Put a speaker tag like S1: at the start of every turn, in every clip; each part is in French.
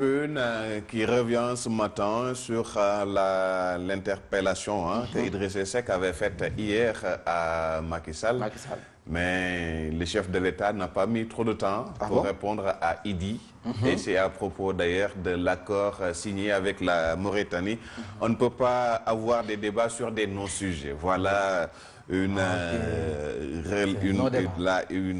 S1: Une qui revient ce matin sur l'interpellation que Idrissa Seck avait faite hier à Macky Sall. Mais le chef de l'État n'a pas mis trop de temps pour répondre à Idi. Et c'est à propos d'ailleurs de l'accord signé avec la Mauritanie. On ne peut pas avoir des débats sur des non-sujets. Voilà une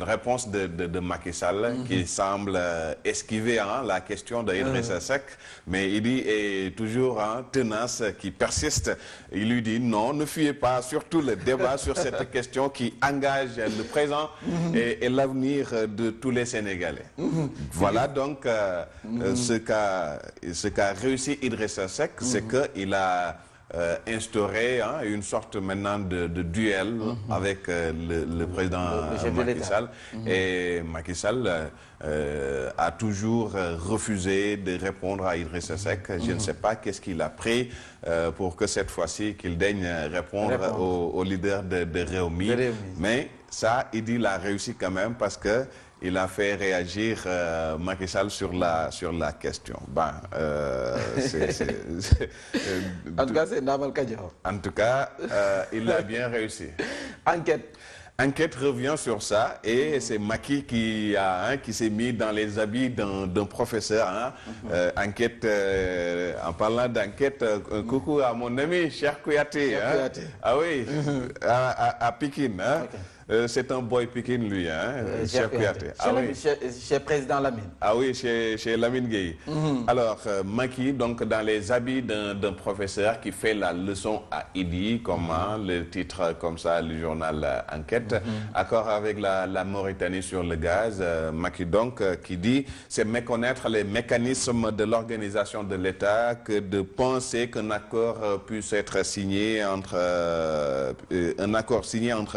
S1: réponse de Macky Sall qui semble esquiver la question d'Idrissa Seck, mais Idi est toujours tenace, qui persiste. Il lui dit non, ne fuyez pas, surtout le débat sur cette question qui engage le présent et l'avenir de tous les Sénégalais. Voilà donc ce qu'a réussi Idrissa Seck, c'est qu'il a instauré une sorte maintenant de duel avec le président Macky Sall. Et Macky Sall a toujours refusé de répondre à Idrissa Seck. Je ne sais pas qu'est-ce qu'il a pris pour que cette fois-ci qu'il daigne répondre au leader de Rewmi. Mais ça, Idi l'a réussi quand même parce que il a fait réagir Macky Sall sur la question.
S2: En tout cas, c'est Namal Kadior.
S1: En tout cas, il a bien réussi. Enquête revient sur ça et c'est Macky qui s'est mis dans les habits d'un professeur. Enquête, en parlant d'enquête, coucou à mon ami Cheikh Kouyaté. Ah oui, à Pikine. C'est un boy Pikine, lui, Cheikh Kouyaté.
S2: Chez président Lamine.
S1: Ah oui, chez Lamine Gueye. Alors, Macky, donc, dans les habits d'un professeur qui fait la leçon à Idi, le titre comme ça, le journal Enquête, accord avec la Mauritanie sur le gaz. Macky, donc, qui dit, c'est méconnaître les mécanismes de l'organisation de l'État que de penser qu'un accord puisse être signé entre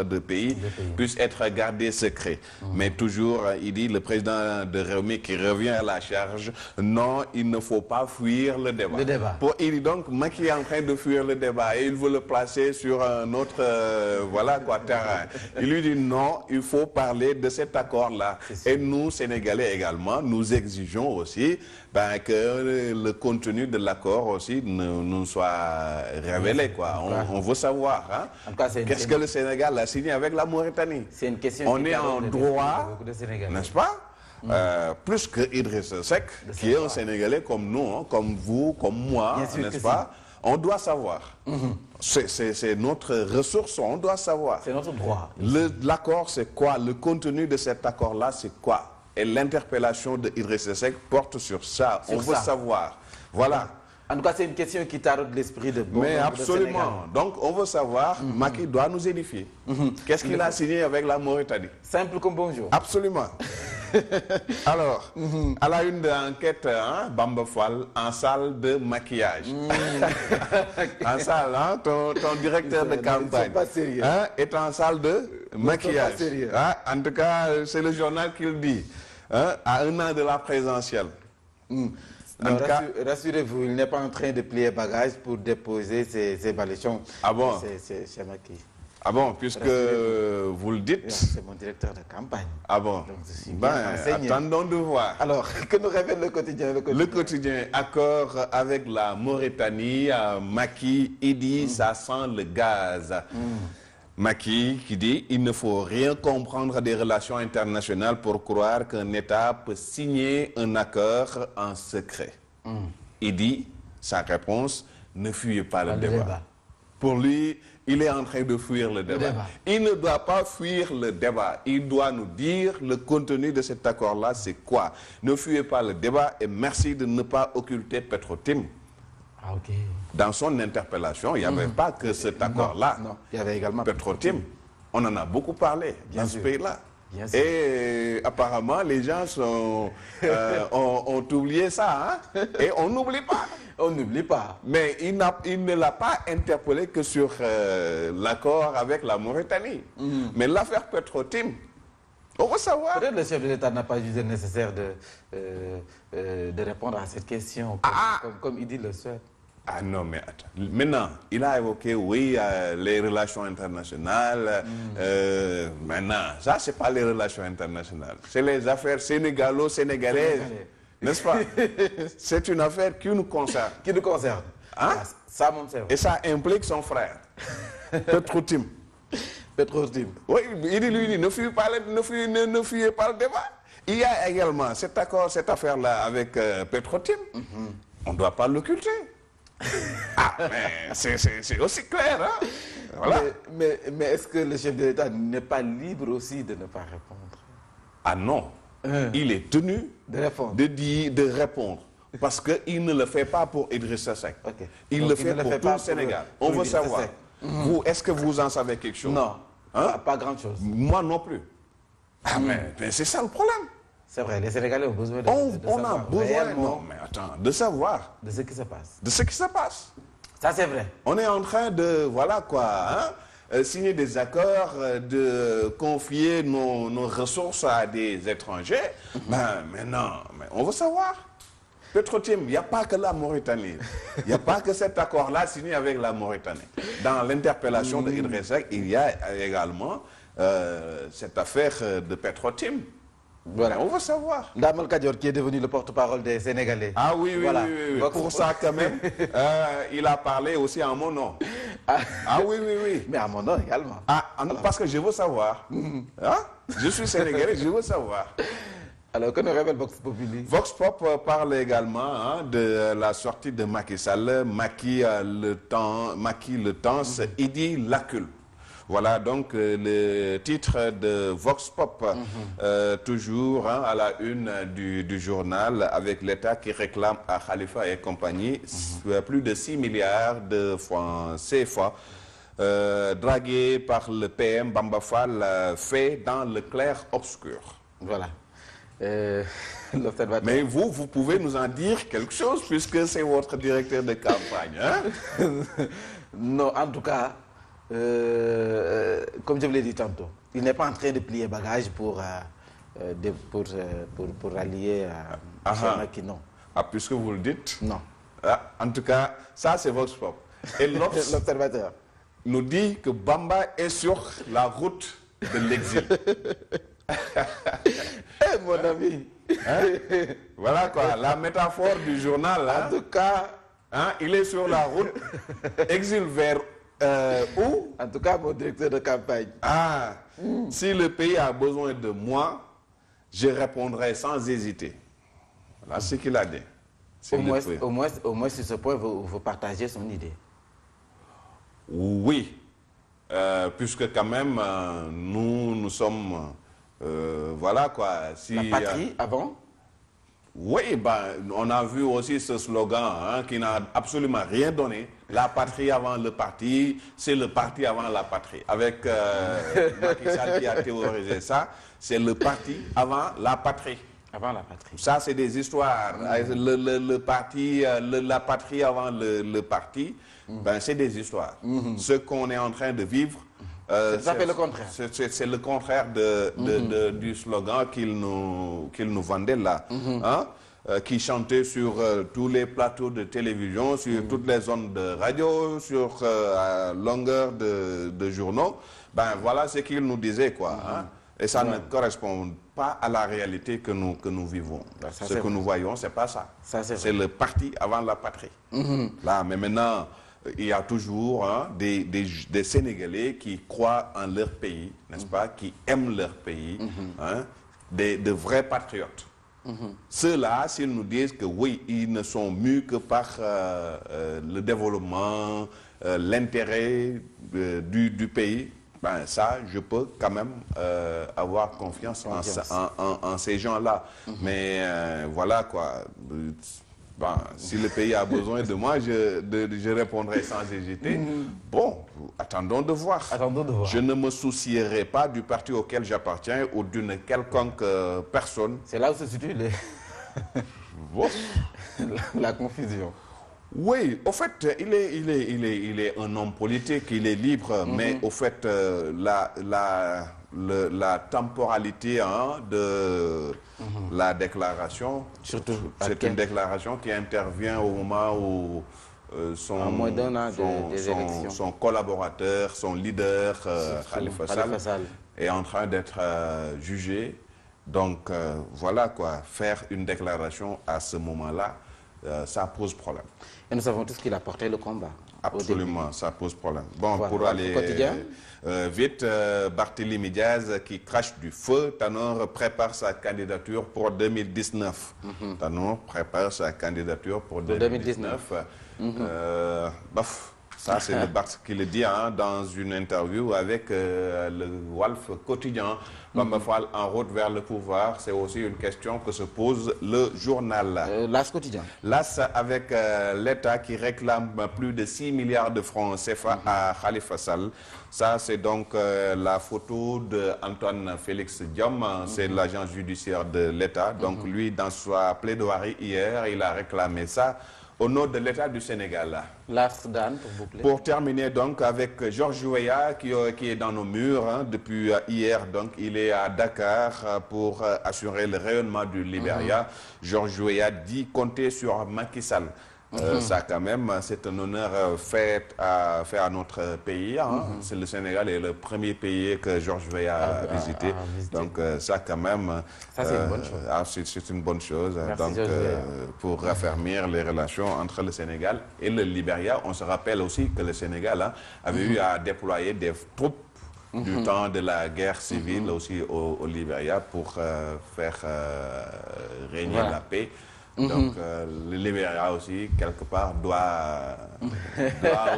S1: deux pays. Puisse être gardé secret. Mais toujours, il dit, le président de Rewmi qui revient à la charge, non, il ne faut pas fuir le débat. Il dit donc, Macky est en train de fuir le débat et il veut le placer sur un autre terrain. Il lui dit non, il faut parler de cet accord-là. Et nous, Sénégalais également, nous exigeons aussi que le contenu de l'accord aussi nous soit révélé. On veut savoir qu'est-ce que le Sénégal a signé avec la Mauritanie.
S2: C'est une question
S1: on est en droit, n'est-ce pas, plus que Idrissa Seck, qui est un Sénégalais comme nous, comme vous, comme moi, n'est-ce pas? On doit savoir. C'est notre ressource, on doit savoir.
S2: C'est notre droit.
S1: L'accord, c'est quoi? Le contenu de cet accord-là, c'est quoi? Et l'interpellation de Idrissa Seck porte sur ça. On veut savoir. Voilà.
S2: En tout cas, c'est une question qui taraude l'esprit de beaucoup.
S1: Mais absolument. Donc, on veut savoir, Macky doit nous édifier. Qu'est-ce qu'il a signé avec la Mauritanie?
S2: Simple comme bonjour.
S1: Absolument. Alors, à la une de l'enquête, Bamba Fall, en salle de maquillage. En salle, ton directeur de campagne est en salle de maquillage. En tout cas, c'est le journal qui le dit. À un an de la présidentielle.
S2: Rassurez-vous, il n'est pas en train de plier bagages pour déposer ses évaluations.
S1: Ah bon?
S2: C'est Macky.
S1: Ah bon, puisque vous le dites.
S2: C'est mon directeur de campagne.
S1: Ah bon?
S2: Donc,
S1: attendons de voir.
S2: Alors, que nous révèle le quotidien?
S1: Le quotidien, accord avec la Mauritanie, Macky, Idi, ça sent le gaz. Macky qui dit il ne faut rien comprendre des relations internationales pour croire qu'un État peut signer un accord en secret. Il dit, sa réponse, ne fuyez pas le débat. Pour lui, il est en train de fuir le débat. Il ne doit pas fuir le débat. Il doit nous dire le contenu de cet accord-là, c'est quoi. Ne fuyez pas le débat et merci de ne pas occulter Petro-Tim. Dans son interpellation, il n'y avait pas que cet accord-là.
S2: Non, il y avait également
S1: Petro-Tim. On en a beaucoup parlé dans ce pays-là. Et apparemment, les gens ont oublié ça. Et on n'oublie pas.
S2: On n'oublie pas.
S1: Mais il ne l'a pas interpellé que sur l'accord avec la Mauritanie. Mais l'affaire Petro-Tim, on veut savoir.
S2: Peut-être le chef de l'État n'a pas jugé nécessaire de répondre à cette question, comme il dit le souhaite.
S1: Ah non, mais attends. Maintenant, il a évoqué, oui, les relations internationales. Maintenant, ça, c'est pas les relations internationales. C'est les affaires sénégalo-sénégalaises. N'est-ce pas? C'est une affaire qui nous concerne.
S2: Qui nous concerne.
S1: Hein?
S2: Ah, ça, mon frère.
S1: Et ça implique son frère. Petro-Tim.
S2: Petro-Tim.
S1: Oui, il dit, lui, ne fuyez pas le débat. Il y a également cet accord, cette affaire-là avec Petro-Tim. On ne doit pas l'occulter. Ah, mais c'est aussi clair, hein? Voilà.
S2: Mais est-ce que le chef de l'État n'est pas libre aussi de ne pas répondre?
S1: Ah non. Il est tenu
S2: de répondre.
S1: de répondre. Parce qu'il ne le fait pas pour Idrissa Seck.
S2: Okay.
S1: Il
S2: donc,
S1: le fait pour tout le Sénégal. On veut savoir. Vous, est-ce que vous en savez quelque chose?
S2: Non,
S1: hein?
S2: pas grand-chose.
S1: Moi non plus. Ah, mais c'est ça le problème.
S2: C'est vrai, les Sénégalais ont besoin de
S1: on
S2: savoir.
S1: a besoin, non, mais attends, de savoir.
S2: De ce qui se passe.
S1: De ce qui se passe.
S2: Ça, c'est vrai.
S1: On est en train de, voilà quoi, hein, signer des accords, de confier nos ressources à des étrangers. Mais non, mais on veut savoir. Petro-Tim, il n'y a pas que la Mauritanie. Il n'y a pas que cet accord-là signé avec la Mauritanie. Dans l'interpellation de Idrissa Seck, il y a également cette affaire de Petro-Tim.
S2: Voilà.
S1: On veut savoir.
S2: Ndamal Kadior qui est devenu le porte-parole des Sénégalais.
S1: Ah oui,
S2: voilà.
S1: oui. Pour ça, quand même, il a parlé aussi en mon nom. Ah oui.
S2: Mais à mon nom également.
S1: Parce que je veux savoir. Hein? Je suis Sénégalais, je veux savoir.
S2: Alors, que nous révèle Vox Populi?
S1: Vox Pop parle également de la sortie de Macky Sall. Macky le temps, c'est Idi Lacul. Voilà donc le titre de Vox Pop, toujours à la une du journal, avec l'État qui réclame à Khalifa et compagnie plus de 6 milliards de francs CFA, dragués par le PM Bamba Fall, fait dans le clair-obscur.
S2: Voilà.
S1: Mais vous pouvez nous en dire quelque chose, puisque c'est votre directeur de campagne. Hein?
S2: Non, en tout cas... comme je vous l'ai dit tantôt, il n'est pas en train de plier bagage pour rallier Macky, non.
S1: Ah, puisque vous le dites?
S2: Non.
S1: Ah, en tout cas, ça c'est Vox Pop. Et
S2: l'Observateur
S1: nous dit que Bamba est sur la route de l'exil.
S2: Mon ami.
S1: Hein? Voilà quoi, la métaphore du journal.
S2: En tout cas,
S1: hein, il est sur la route, exil vers où?
S2: En tout cas, mon directeur de campagne.
S1: Si le pays a besoin de moi, je répondrai sans hésiter. Voilà ce qu'il a dit.
S2: Au moins, sur ce point, vous partagez son idée.
S1: Oui. Puisque quand même, nous sommes... voilà quoi. Si,
S2: la patrie avant?
S1: Oui, on a vu aussi ce slogan qui n'a absolument rien donné. La patrie avant le parti, c'est le parti avant la patrie. Avec Macky Sall qui a théorisé ça, c'est le parti avant la patrie.
S2: Avant la patrie.
S1: Ça, c'est des histoires. Le parti, la patrie avant le parti, c'est des histoires. Ce qu'on est en train de vivre,
S2: c'est le contraire.
S1: C'est le contraire du slogan qu'il nous vendait là. Qui chantait sur tous les plateaux de télévision, sur toutes les zones de radio, sur longueur de journaux. Voilà ce qu'il nous disait, quoi. Et ça ne correspond pas à la réalité que nous vivons. Ce que nous voyons, c'est pas ça. C'est le parti avant la patrie. Là, mais maintenant... Il y a toujours des Sénégalais qui croient en leur pays, n'est-ce pas, qui aiment leur pays, de vrais patriotes. Ceux-là, s'ils nous disent que oui, ils ne sont mus que par le développement, l'intérêt du pays, ça, je peux quand même avoir confiance en ces gens-là. Mais voilà quoi... si le pays a besoin de moi, je répondrai sans hésiter. Bon, attendons de voir. Je ne me soucierai pas du parti auquel j'appartiens ou d'une quelconque personne.
S2: C'est là où se situe la confusion.
S1: Oui, au fait, il est un homme politique, il est libre, mais au fait, la temporalité de la déclaration, c'est une déclaration qui intervient au moment où son collaborateur, son leader, Khalifa Sall, est en train d'être jugé Donc, voilà quoi, faire une déclaration à ce moment-là, ça pose problème.
S2: Et nous savons tous qu'il a porté le combat.
S1: Absolument, ça pose problème. Bon,
S2: voilà,
S1: pour aller vite, Barthélémy Diaz qui crache du feu, Tanor prépare sa candidature pour 2019. Tanor prépare sa candidature pour 2019. Ça, c'est le Barth qui le dit dans une interview avec le Walf Quotidien. Bamba Fall en route vers le pouvoir, c'est aussi une question que se pose le journal.
S2: L'As Quotidien.
S1: L'As avec l'État qui réclame plus de 6 milliards de francs CFA à Khalifa Sall. Ça, c'est donc la photo d'Antoine Félix Diom, c'est l'agent judiciaire de l'État. Donc lui, dans sa plaidoirie hier, il a réclamé ça au nom de l'État du Sénégal.
S2: L'As Dan, pour boucler.
S1: Pour terminer donc avec Georges Weah qui est dans nos murs depuis hier. Donc il est à Dakar pour assurer le rayonnement du Libéria. Georges Weah dit compter sur Macky Sall. Ça quand même, c'est un honneur fait à notre pays. C'est le Sénégal est le premier pays que Georges Weah a visité. Donc ça quand même,
S2: ça c'est une bonne chose.
S1: C'est une bonne chose.
S2: Merci,
S1: donc pour raffermir les relations entre le Sénégal et le Libéria. On se rappelle aussi que le Sénégal avait eu à déployer des troupes du temps de la guerre civile aussi au Libéria pour faire régner la paix. Donc, le Libéria aussi, quelque part, doit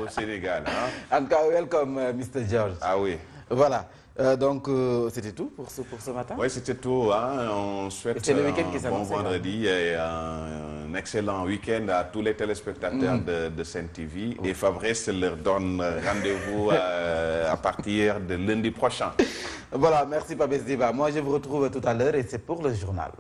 S1: au Sénégal.
S2: En tout cas, welcome, Mr. George.
S1: Ah oui.
S2: Voilà. Donc, c'était tout pour ce matin?
S1: Oui, c'était tout. On souhaite un bon vendredi et un excellent week-end à tous les téléspectateurs de Sen TV. Et Fabrice leur donne rendez-vous à partir de lundi prochain.
S2: Voilà, merci Pape Diba. Moi, je vous retrouve tout à l'heure et c'est pour le journal.